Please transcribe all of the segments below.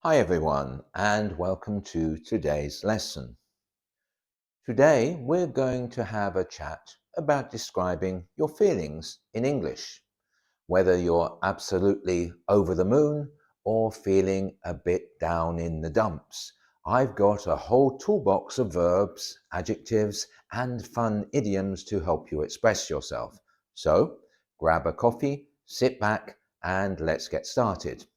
Hi everyone, and welcome to today's lesson. Today we're going to have a chat about describing your feelings in English, whether you're absolutely over the moon or feeling a bit down in the dumps. I've got a whole toolbox of verbs, adjectives, and fun idioms to help you express yourself. So grab a coffee, sit back, and let's get started.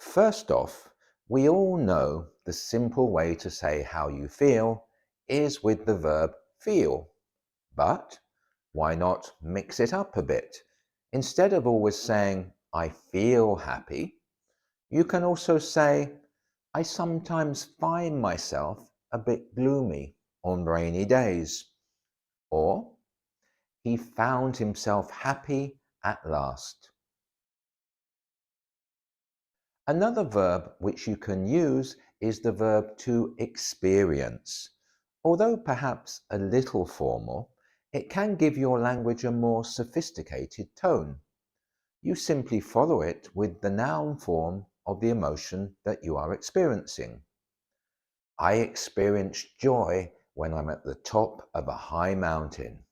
First off, we all know the simple way to say how you feel is with the verb feel. But why not mix it up a bit? Instead of always saying, I feel happy, you can also say, I sometimes find myself a bit gloomy on rainy days. Or, he found himself happy at last. Another verb which you can use is the verb to experience. Although perhaps a little formal, it can give your language a more sophisticated tone. You simply follow it with the noun form of the emotion that you are experiencing. I experience joy when I'm at the top of a high mountain.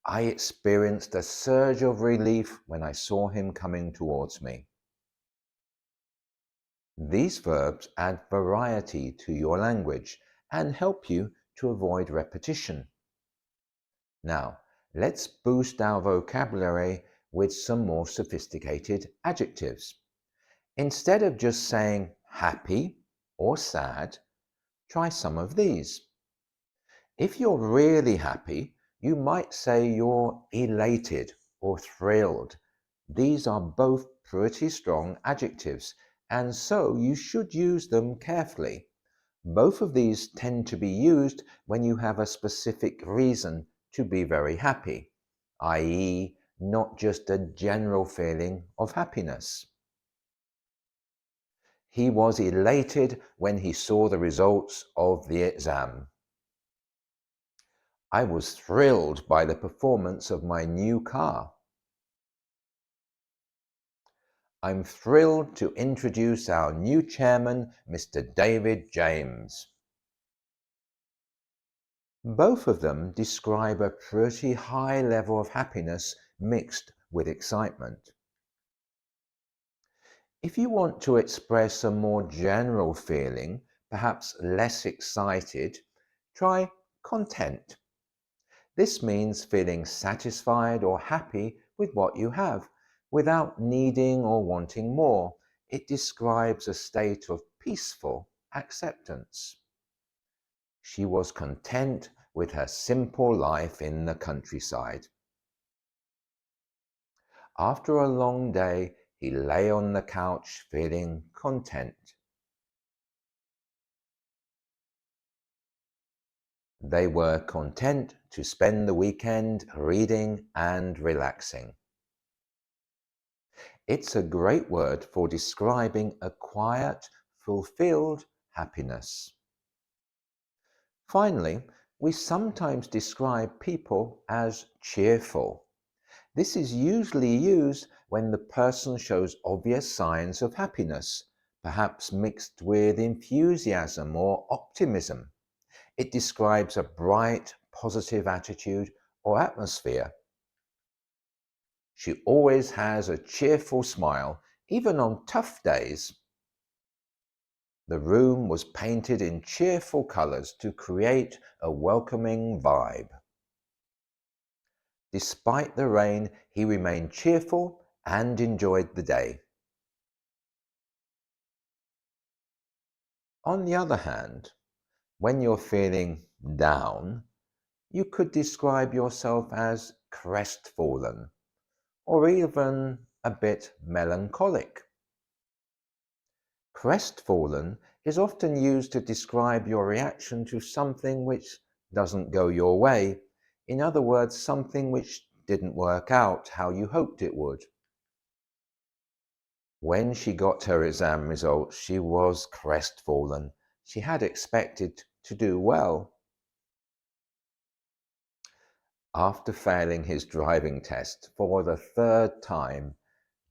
I experienced a surge of relief when I saw him coming towards me. These verbs add variety to your language and help you to avoid repetition. Now, let's boost our vocabulary with some more sophisticated adjectives. Instead of just saying happy or sad, try some of these. If you're really happy, you might say you're elated or thrilled. These are both pretty strong adjectives, and so you should use them carefully. Both of these tend to be used when you have a specific reason to be very happy, i.e., not just a general feeling of happiness. He was elated when he saw the results of the exam. I was thrilled by the performance of my new car. I'm thrilled to introduce our new chairman, Mr. David James. Both of them describe a pretty high level of happiness mixed with excitement. If you want to express a more general feeling, perhaps less excited, try content. This means feeling satisfied or happy with what you have, without needing or wanting more. It describes a state of peaceful acceptance. She was content with her simple life in the countryside. After a long day, he lay on the couch feeling content. They were content to spend the weekend reading and relaxing. It's a great word for describing a quiet, fulfilled happiness. Finally, we sometimes describe people as cheerful. This is usually used when the person shows obvious signs of happiness, perhaps mixed with enthusiasm or optimism. It describes a bright, positive attitude or atmosphere. She always has a cheerful smile, even on tough days. The room was painted in cheerful colors to create a welcoming vibe. Despite the rain, he remained cheerful and enjoyed the day. On the other hand, when you're feeling down, you could describe yourself as crestfallen or even a bit melancholic. Crestfallen is often used to describe your reaction to something which doesn't go your way. In other words, something which didn't work out how you hoped it would. When she got her exam results, she was crestfallen. She had expected to do well. After failing his driving test for the third time,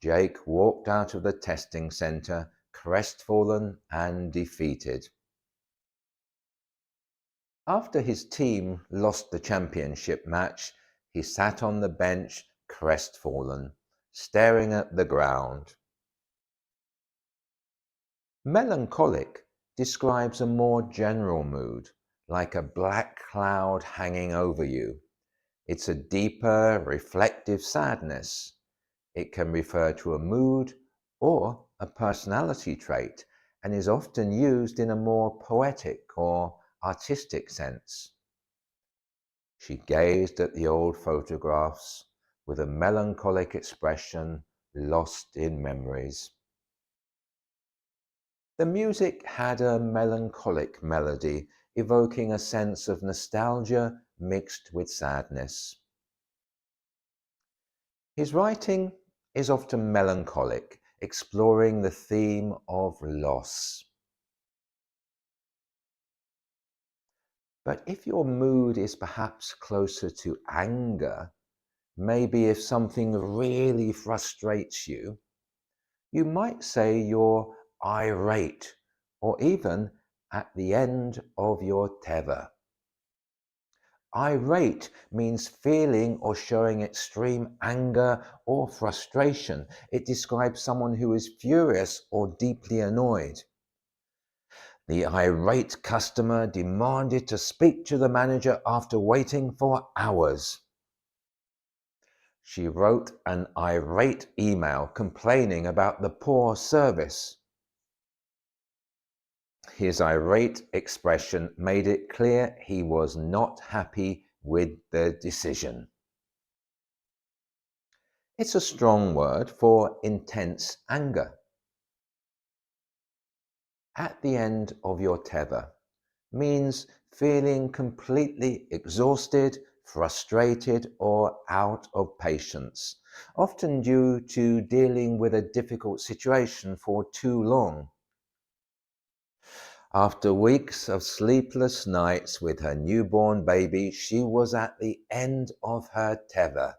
Jake walked out of the testing center crestfallen and defeated. After his team lost the championship match, he sat on the bench crestfallen, staring at the ground. Melancholic describes a more general mood, like a black cloud hanging over you. It's a deeper, reflective sadness. It can refer to a mood or a personality trait and is often used in a more poetic or artistic sense. She gazed at the old photographs with a melancholic expression lost in memories. The music had a melancholic melody, evoking a sense of nostalgia mixed with sadness. His writing is often melancholic, exploring the theme of loss. But if your mood is perhaps closer to anger, maybe if something really frustrates you, you might say you're irate or even at the end of your tether. Irate means feeling or showing extreme anger or frustration. It describes someone who is furious or deeply annoyed. The irate customer demanded to speak to the manager after waiting for hours. She wrote an irate email complaining about the poor service. His irate expression made it clear he was not happy with the decision. It's a strong word for intense anger. At the end of your tether means feeling completely exhausted, frustrated, or out of patience, often due to dealing with a difficult situation for too long. After weeks of sleepless nights with her newborn baby, she was at the end of her tether.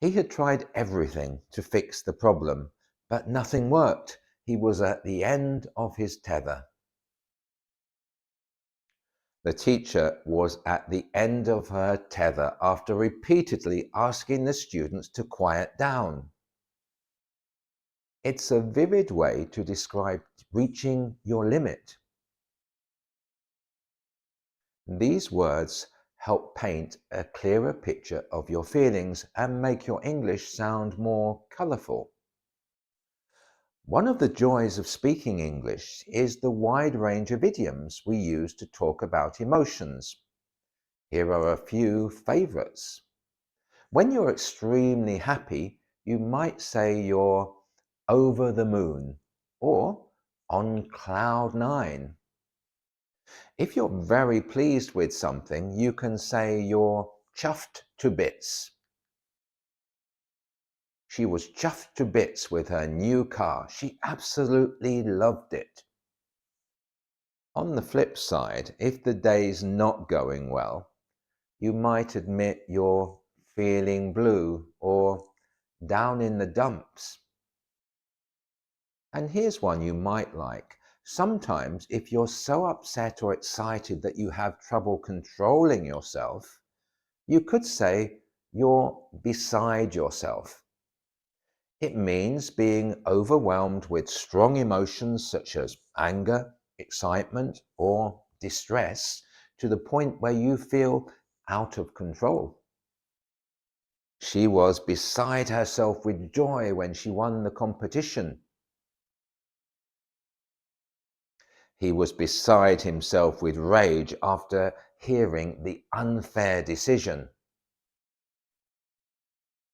He had tried everything to fix the problem, but nothing worked. He was at the end of his tether. The teacher was at the end of her tether after repeatedly asking the students to quiet down. It's a vivid way to describe reaching your limit. These words help paint a clearer picture of your feelings and make your English sound more colourful. One of the joys of speaking English is the wide range of idioms we use to talk about emotions. Here are a few favourites. When you're extremely happy, you might say you're over the moon or on cloud nine. If you're very pleased with something, you can say you're chuffed to bits. She was chuffed to bits with her new car. She absolutely loved it. On the flip side, if the day's not going well, you might admit you're feeling blue or down in the dumps. And here's one you might like. Sometimes, if you're so upset or excited that you have trouble controlling yourself, you could say you're beside yourself. It means being overwhelmed with strong emotions such as anger, excitement, or distress to the point where you feel out of control. She was beside herself with joy when she won the competition. He was beside himself with rage after hearing the unfair decision.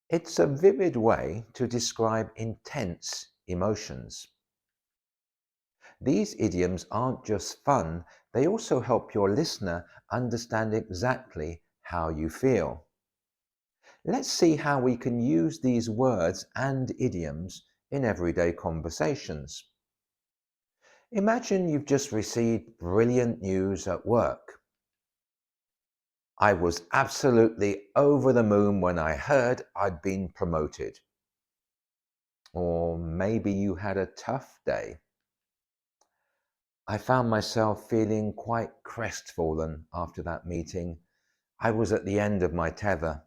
It's a vivid way to describe intense emotions. These idioms aren't just fun, they also help your listener understand exactly how you feel. Let's see how we can use these words and idioms in everyday conversations. Imagine you've just received brilliant news at work. I was absolutely over the moon when I heard I'd been promoted. Or maybe you had a tough day. I found myself feeling quite crestfallen after that meeting. I was at the end of my tether.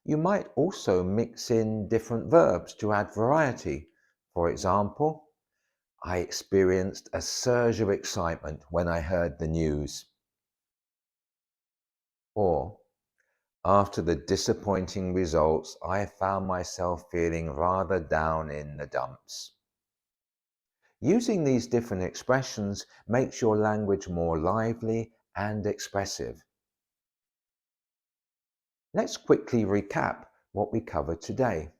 You might also mix in different verbs to add variety. For example, I experienced a surge of excitement when I heard the news. Or, after the disappointing results, I found myself feeling rather down in the dumps. Using these different expressions makes your language more lively and expressive. Let's quickly recap what we covered today.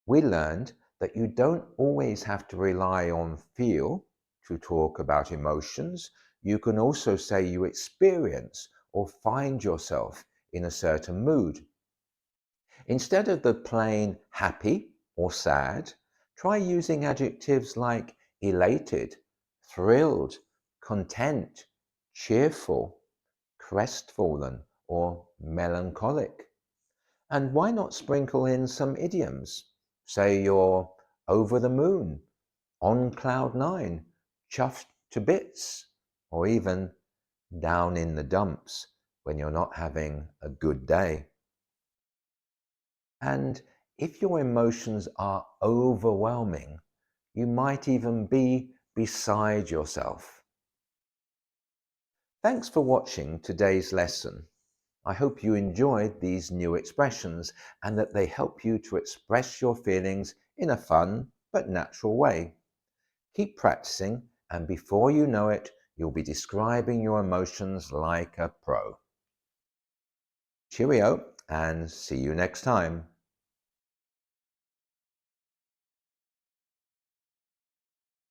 We learned that you don't always have to rely on feel to talk about emotions. You can also say you experience or find yourself in a certain mood. Instead of the plain happy or sad, try using adjectives like elated, thrilled, content, cheerful, crestfallen, or melancholic. And why not sprinkle in some idioms? Say you're over the moon, on cloud nine, chuffed to bits, or even down in the dumps when you're not having a good day. And if your emotions are overwhelming, you might even be beside yourself. Thanks for watching today's lesson. I hope you enjoyed these new expressions and that they help you to express your feelings in a fun but natural way. Keep practicing, and before you know it, you'll be describing your emotions like a pro. Cheerio, and see you next time.